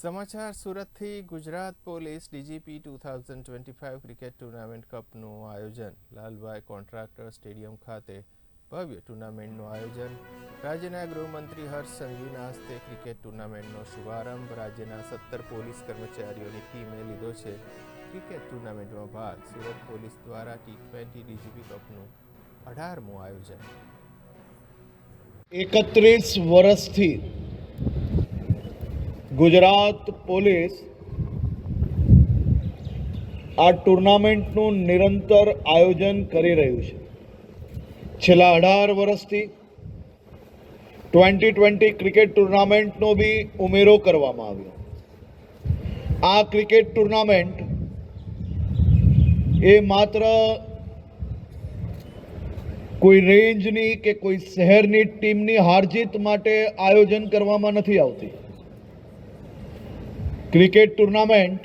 સમાચાર સુરતથી Gujarat police DGP 2025 cricket tournament કપનું આયોજન લાલભાઈ કોન્ટ્રાક્ટર સ્ટેડિયમ ખાતે ભવ્ય ટુર્નામેન્ટનું આયોજન રાજ્યના ગૃહમંત્રી હર્ષ સંઘવીના હસ્તે ક્રિકેટ ટુર્નામેન્ટનો શુભારંભ રાજ્યના 17 પોલીસ કર્મચારીઓની ટીમે લીધો છે ક્રિકેટ ટુર્નામેન્ટમાં ભાગ સુરત પોલીસ દ્વારા T20 ડીજીપી કપનું 18મું આયોજન 31 વર્ષથી ગુજરાત પોલીસ આ ટુર્નામેન્ટનું નિરંતર આયોજન કરી રહ્યું છે. છેલ્લા 18 વર્ષથી 2020 ક્રિકેટ ટુર્નામેન્ટનો બી ઉમેરો કરવામાં આવ્યો. આ ક્રિકેટ ટુર્નામેન્ટ એ માત્ર કોઈ રેન્જની કે કોઈ શહેરની ટીમની હારજીત માટે આયોજન કરવામાં નથી આવતી. ક્રિકેટ ટુર્નામેન્ટ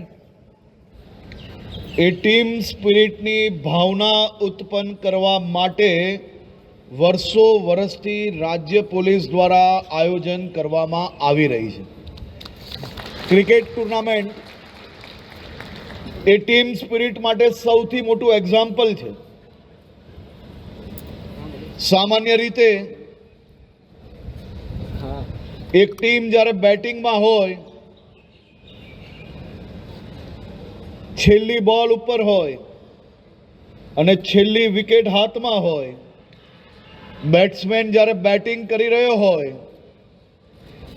એ ટીમ સ્પિરિટની ભાવના ઉત્પન્ન કરવા માટે વર્ષો વર્ષથી રાજ્ય પોલીસ દ્વારા આયોજન કરવામાં આવી રહી છે. ક્રિકેટ ટુર્નામેન્ટ એ ટીમ સ્પિરિટ માટે સૌથી મોટું એક્ઝામ્પલ છે. સામાન્ય રીતે એક ટીમ જ્યારે બેટિંગમાં હોય, છેલ્લી બોલ ઉપર હોય અને છેલ્લી વિકેટ હાથમાં હોય, બેટ્સમેન જ્યારે બેટિંગ કરી રહ્યો હોય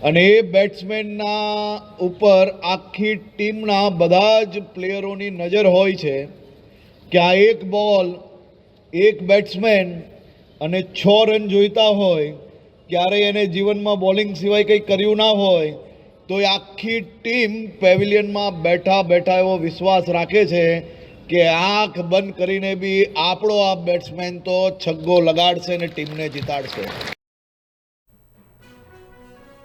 અને એ બેટ્સમેનના ઉપર આખી ટીમના બધા જ પ્લેયરોની નજર હોય છે કે આ એક બોલ એક બેટ્સમેન અને 6 રન જોઈતા હોય, ક્યારેય એને જીવનમાં બોલિંગ સિવાય કંઈ કર્યું ના હોય, તો એ આખી ટીમ પેવિલિયનમાં બેઠા બેઠા એવો વિશ્વાસ રાખે છે કે આંખ બંધ કરીને બી આપણો આ બેટ્સમેન તો છગ્ગો લગાડશે અને ટીમને જીતાડશે.